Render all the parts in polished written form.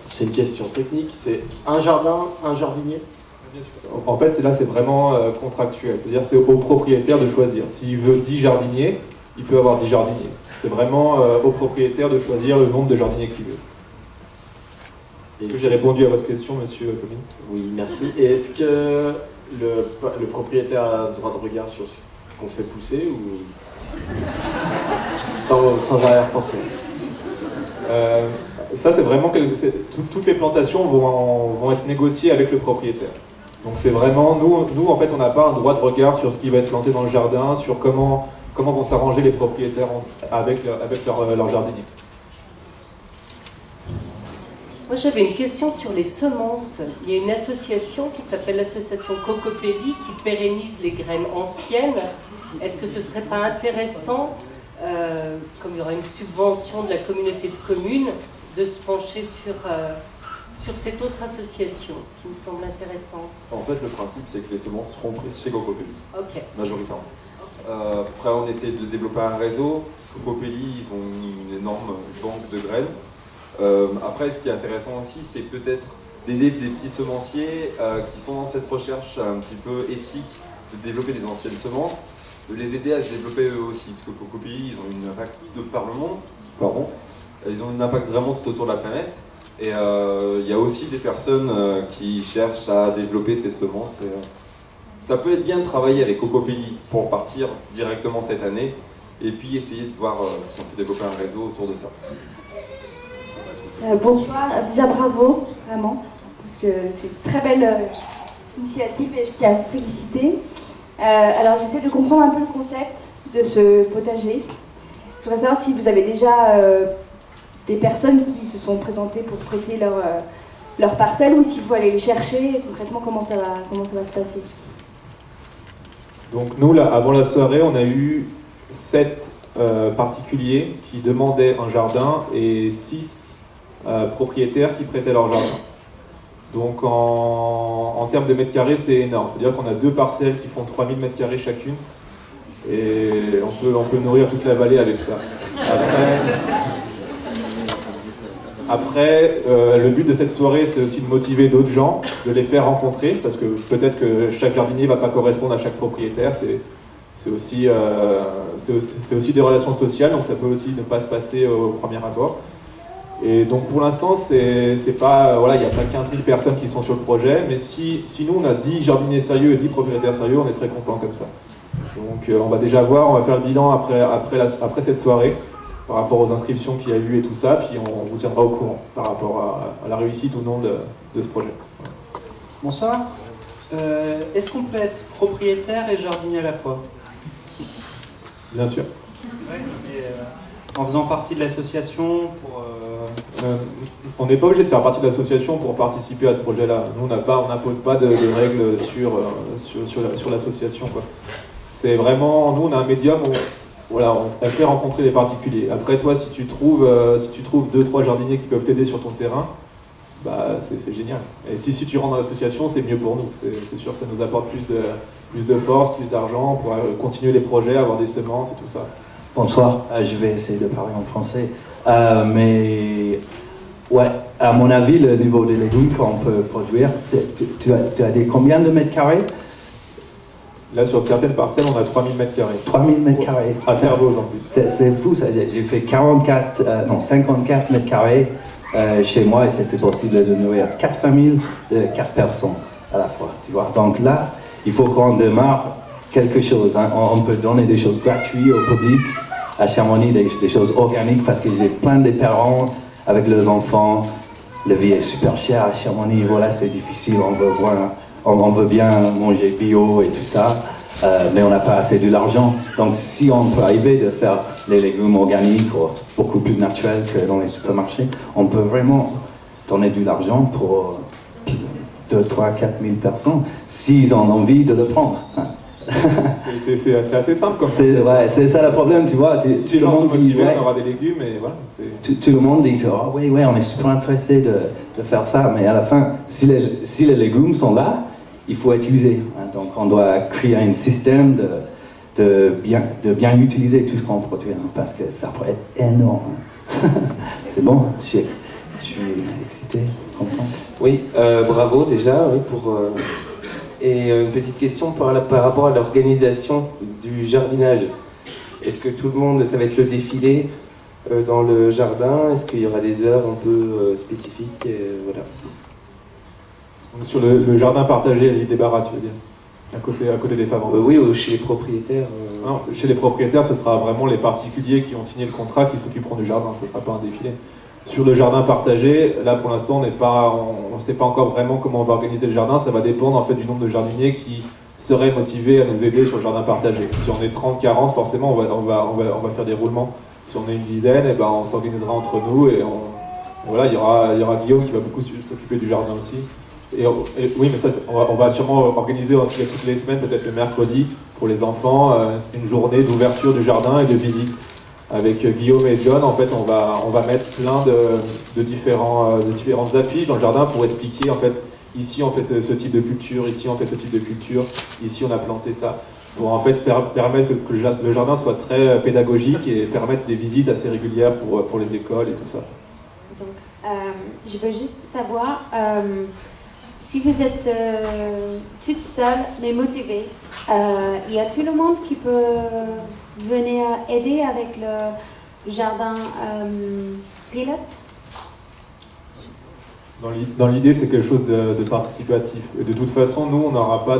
C'est une question technique, c'est un jardin, un jardinier? En fait, là, c'est vraiment contractuel. C'est-à-dire c'est au propriétaire de choisir. S'il veut 10 jardiniers, il peut avoir 10 jardiniers. C'est vraiment au propriétaire de choisir le nombre de jardiniers qu'il veut. Est-ce que j'ai répondu à votre question, monsieur Tomine? Oui, merci. Et est-ce que le propriétaire a droit de regard sur ce qu'on fait pousser ou sans arrière-pensée? Ça, c'est vraiment toutes les plantations vont être négociées avec le propriétaire. Donc c'est vraiment, nous en fait, on n'a pas un droit de regard sur ce qui va être planté dans le jardin, sur comment vont s'arranger les propriétaires avec leur jardinier. Moi, j'avais une question sur les semences. Il y a une association qui s'appelle l'association Cocopelli qui pérennise les graines anciennes. Est-ce que ce ne serait pas intéressant, comme il y aura une subvention de la communauté de communes, de se pencher sur cette autre association qui me semble intéressante? En fait, le principe, c'est que les semences seront prises chez Cocopelli, majoritairement. Après, on essaie de développer un réseau. Cocopelli, ils ont une énorme banque de graines. Après, ce qui est intéressant aussi, c'est peut-être d'aider des petits semenciers qui sont dans cette recherche un petit peu éthique de développer des anciennes semences, de les aider à se développer eux aussi. Parce que Cocopelli, ils ont une impact de par le monde, ils ont un impact vraiment tout autour de la planète. Et il y a aussi des personnes qui cherchent à développer ces semences. Et, ça peut être bien de travailler avec Cocopelli pour partir directement cette année et puis essayer de voir si on peut développer un réseau autour de ça. Bonsoir, déjà bravo, vraiment, parce que c'est une très belle initiative et je tiens à vous féliciter. Alors j'essaie de comprendre un peu le concept de ce potager. Je voudrais savoir si vous avez déjà des personnes qui se sont présentées pour prêter leur parcelle ou s'il faut aller les chercher, et concrètement comment ça va se passer. Donc nous, là, avant la soirée, on a eu 7 particuliers qui demandaient un jardin et 6 propriétaires qui prêtaient leur jardin. Donc en termes de mètres carrés, c'est énorme. C'est-à-dire qu'on a 2 parcelles qui font 3000 mètres carrés chacune et on peut nourrir toute la vallée avec ça. Après, le but de cette soirée, c'est aussi de motiver d'autres gens, de les faire rencontrer, parce que peut-être que chaque jardinier ne va pas correspondre à chaque propriétaire. C'est aussi des relations sociales, donc ça peut aussi ne pas se passer au premier abord. Et donc pour l'instant, c'est pas, voilà, il n'y a pas 15 000 personnes qui sont sur le projet, mais si nous on a 10 jardiniers sérieux et 10 propriétaires sérieux, on est très contents comme ça. Donc on va déjà voir, on va faire le bilan après cette soirée, par rapport aux inscriptions qu'il y a eu et tout ça, puis on vous tiendra au courant par rapport à la réussite ou non de ce projet. Bonsoir. Est-ce qu'on peut être propriétaire et jardinier à la fois? Bien sûr. Ouais, en faisant partie de l'association pour... On n'est pas obligé de faire partie de l'association pour participer à ce projet-là. Nous, on n'impose pas de règles sur l'association. C'est vraiment... Nous, on a un médium où voilà, on fait rencontrer des particuliers. Après, toi, si tu trouves 2-3 jardiniers qui peuvent t'aider sur ton terrain, bah, c'est génial. Et si tu rentres dans l'association, c'est mieux pour nous. C'est sûr que ça nous apporte plus de force, plus d'argent pour continuer les projets, avoir des semences et tout ça. Bonsoir, je vais essayer de parler en français. Mais ouais, à mon avis, le niveau des légumes qu'on peut produire, tu as dit combien de mètres carrés? Là, sur certaines parcelles, on a 3000 mètres carrés. 3000 mètres carrés. À Servoz en plus. C'est fou ça. J'ai fait 54 mètres carrés chez moi et c'était possible de nourrir 4 familles de 4 personnes à la fois. Tu vois. Donc là, il faut qu'on démarre quelque chose. Hein. On peut donner des choses gratuites au public. À Chamonix, des choses organiques parce que j'ai plein de parents avec leurs enfants. La vie est super chère à Chamonix. Voilà, c'est difficile. On veut bien manger bio et tout ça, mais on n'a pas assez de l'argent. Donc si on peut arriver de faire les légumes organiques beaucoup plus naturels que dans les supermarchés, on peut vraiment donner de l'argent pour 2, 3, 4 000 personnes s'ils ont envie de le prendre. C'est assez simple comme ça. Ouais, c'est ça le problème, tu vois. Si les gens sont motivés, on aura des légumes et voilà. Tout le monde dit que oh, oui, on est super intéressé de faire ça, mais à la fin, si les légumes sont là, il faut utiliser. Hein. Donc on doit créer un système de bien utiliser tout ce qu'on produit, hein, parce que ça pourrait être énorme. C'est bon, je Je suis excité, content. Oui, bravo déjà. Oui, et une petite question par rapport à l'organisation du jardinage. Est-ce que tout le monde, ça va être le défilé dans le jardin? Est-ce qu'il y aura des heures un peu spécifiques voilà. Donc sur le jardin partagé à l'île des Barras, tu veux dire, à côté des Favendes. Oui, ou chez les propriétaires. Non, chez les propriétaires, ce sera vraiment les particuliers qui ont signé le contrat qui s'occuperont du jardin, ce ne sera pas un défilé. Sur le jardin partagé, là pour l'instant on ne sait pas encore vraiment comment on va organiser le jardin, ça va dépendre en fait du nombre de jardiniers qui seraient motivés à nous aider sur le jardin partagé. Si on est 30, 40, forcément on va faire des roulements. Si on est une dizaine, eh ben, on s'organisera entre nous et voilà, il y aura Guillaume qui va beaucoup s'occuper du jardin aussi. Et oui, mais ça, on va sûrement organiser toutes les semaines, peut-être le mercredi, pour les enfants, une journée d'ouverture du jardin et de visite. Avec Guillaume et John, en fait, on va mettre plein de différentes affiches dans le jardin pour expliquer, en fait, ici on fait ce type de culture, ici on fait ce type de culture, ici on a planté ça, pour en fait permettre que le jardin soit très pédagogique et permettre des visites assez régulières pour les écoles et tout ça. Donc, je veux juste savoir, si vous êtes toute seule mais motivée, il y a tout le monde qui peut venir aider avec le jardin pilote? Dans l'idée, c'est quelque chose de participatif. Et de toute façon, nous, on n'aura pas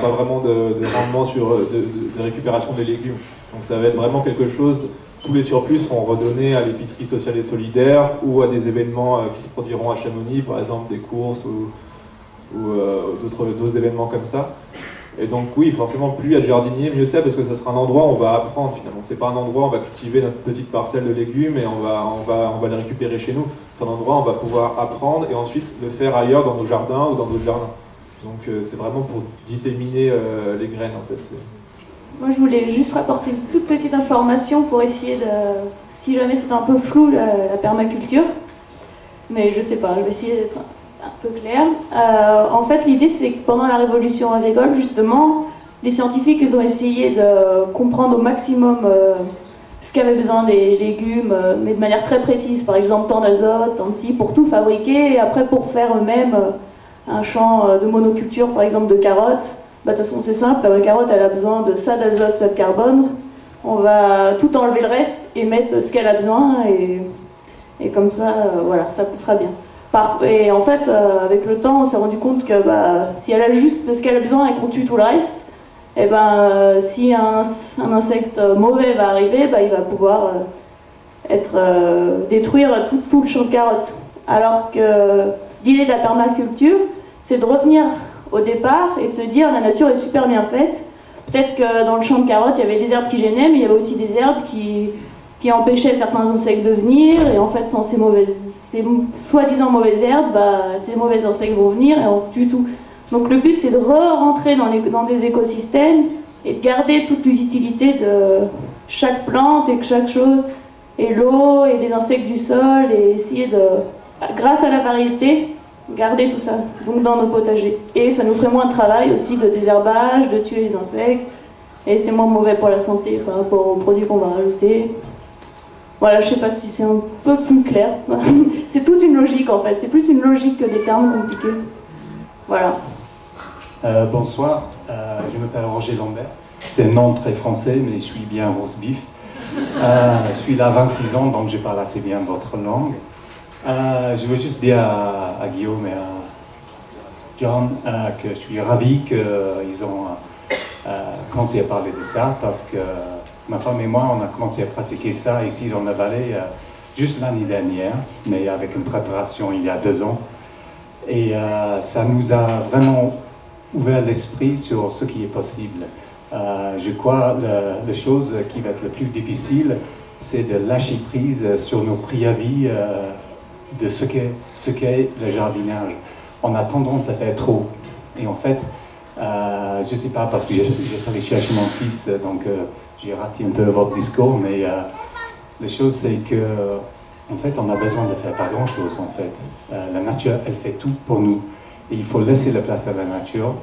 vraiment de rendement sur de récupération des légumes. Donc ça va être vraiment quelque chose, tous les surplus seront redonnés à l'épicerie sociale et solidaire ou à des événements qui se produiront à Chamonix, par exemple des courses ou d'autres événements comme ça. Et donc oui, forcément, plus il y a de jardiniers, mieux c'est, parce que ça sera un endroit où on va apprendre finalement. C'est pas un endroit où on va cultiver notre petite parcelle de légumes et on va les récupérer chez nous. C'est un endroit où on va pouvoir apprendre et ensuite le faire ailleurs dans nos jardins ou dans d'autres jardins. Donc c'est vraiment pour disséminer les graines en fait. Moi je voulais juste rapporter une toute petite information pour essayer de... Si jamais c'est un peu flou la permaculture, mais je sais pas, je vais essayer d'être un peu clair. En fait, l'idée, c'est que pendant la révolution agricole, justement, les scientifiques, ils ont essayé de comprendre au maximum ce qu'avaient besoin des légumes, mais de manière très précise. Par exemple, tant d'azote, tant de ci, pour tout fabriquer, et après pour faire eux-mêmes un champ de monoculture, par exemple de carottes. Bah, de toute façon, c'est simple, la carotte, elle a besoin de ça d'azote, ça de carbone. On va tout enlever le reste et mettre ce qu'elle a besoin, et comme ça, voilà, ça poussera bien. Et en fait, avec le temps, on s'est rendu compte que si elle a juste ce qu'elle a besoin et qu'on tue tout le reste, et si un insecte mauvais va arriver, il va pouvoir détruire tout le champ de carottes. Alors que l'idée de la permaculture, c'est de revenir au départ et de se dire la nature est super bien faite. Peut-être que dans le champ de carottes, il y avait des herbes qui gênaient, mais il y avait aussi des herbes qui empêchaient certains insectes de venir, et en fait, sans ces soi-disant mauvaises herbes, ces mauvais insectes vont venir et on tue tout. Donc le but, c'est de rentrer dans des écosystèmes et de garder toute l'utilité de chaque plante et chaque chose, et l'eau et les insectes du sol, et essayer de, grâce à la variété, garder tout ça donc dans nos potagers. Et ça nous ferait moins de travail aussi de désherbage, de tuer les insectes, et c'est moins mauvais pour la santé par rapport aux produits qu'on va rajouter. Voilà, je sais pas si c'est un peu plus clair. C'est toute une logique en fait, c'est plus une logique que des termes compliqués. Voilà. Bonsoir, je m'appelle Roger Lambert. C'est un nom très français, mais je suis bien roast beef. Je suis là 26 ans, donc je parle assez bien votre langue. Je veux juste dire à Guillaume et à John que je suis ravi qu'ils ont commencé à parler de ça, parce que ma femme et moi, on a commencé à pratiquer ça ici dans la vallée juste l'année dernière, mais avec une préparation il y a 2 ans. Et ça nous a vraiment ouvert l'esprit sur ce qui est possible. Je crois que la chose qui va être la plus difficile, c'est de lâcher prise sur nos préavis de ce qu'est le jardinage. On a tendance à faire trop. Et en fait, je ne sais pas, parce que j'ai travaillé chez mon fils, donc j'ai raté un peu votre discours, mais la chose c'est que, en fait, on a besoin de faire pas grand-chose, en fait. La nature, elle fait tout pour nous. Et il faut laisser la place à la nature.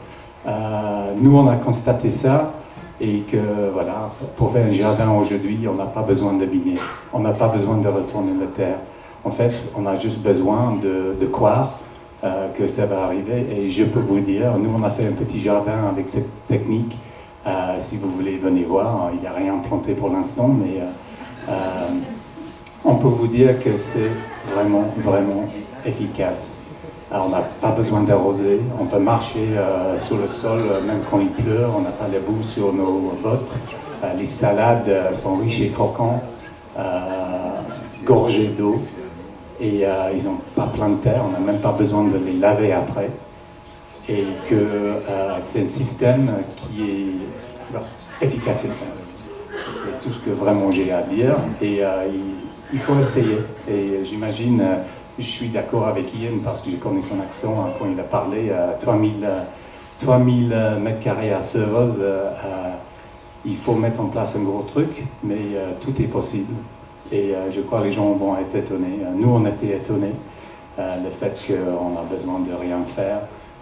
Nous, on a constaté ça, et que, voilà, pour faire un jardin aujourd'hui, on n'a pas besoin de biner. On n'a pas besoin de retourner la terre. En fait, on a juste besoin de croire que ça va arriver. Et je peux vous le dire, nous, on a fait un petit jardin avec cette technique. Si vous voulez, venez voir. Il n'y a rien planté pour l'instant, mais on peut vous dire que c'est vraiment, vraiment efficace. Alors, on n'a pas besoin d'arroser, on peut marcher sur le sol même quand il pleut, on n'a pas la boue sur nos bottes. Les salades sont riches et croquantes, gorgées d'eau, et ils n'ont pas plein de terre, on n'a même pas besoin de les laver après. Et que c'est un système qui est efficace et simple. C'est tout ce que vraiment j'ai à dire, et il faut essayer. Et j'imagine... Je suis d'accord avec Ian parce que j'ai connu son accent quand il a parlé. 3000 mètres carrés à Servoz, il faut mettre en place un gros truc, mais tout est possible. Et je crois que les gens vont être étonnés. Nous, on était étonnés. Le fait qu'on a besoin de rien faire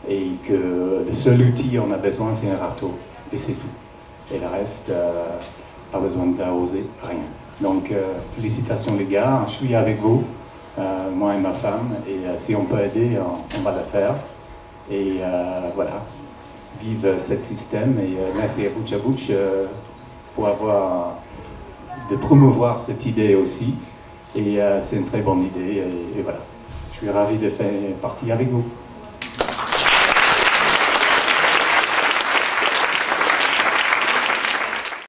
et que le seul outil qu'on a besoin, c'est un râteau. Et c'est tout. Et le reste, pas besoin d'arroser, rien. Donc, félicitations les gars, je suis avec vous. Moi et ma femme, et si on peut aider, on va le faire. Et voilà, vive ce système, et merci à Butch pour avoir de promouvoir cette idée aussi, et c'est une très bonne idée, et voilà, je suis ravi de faire partie avec vous.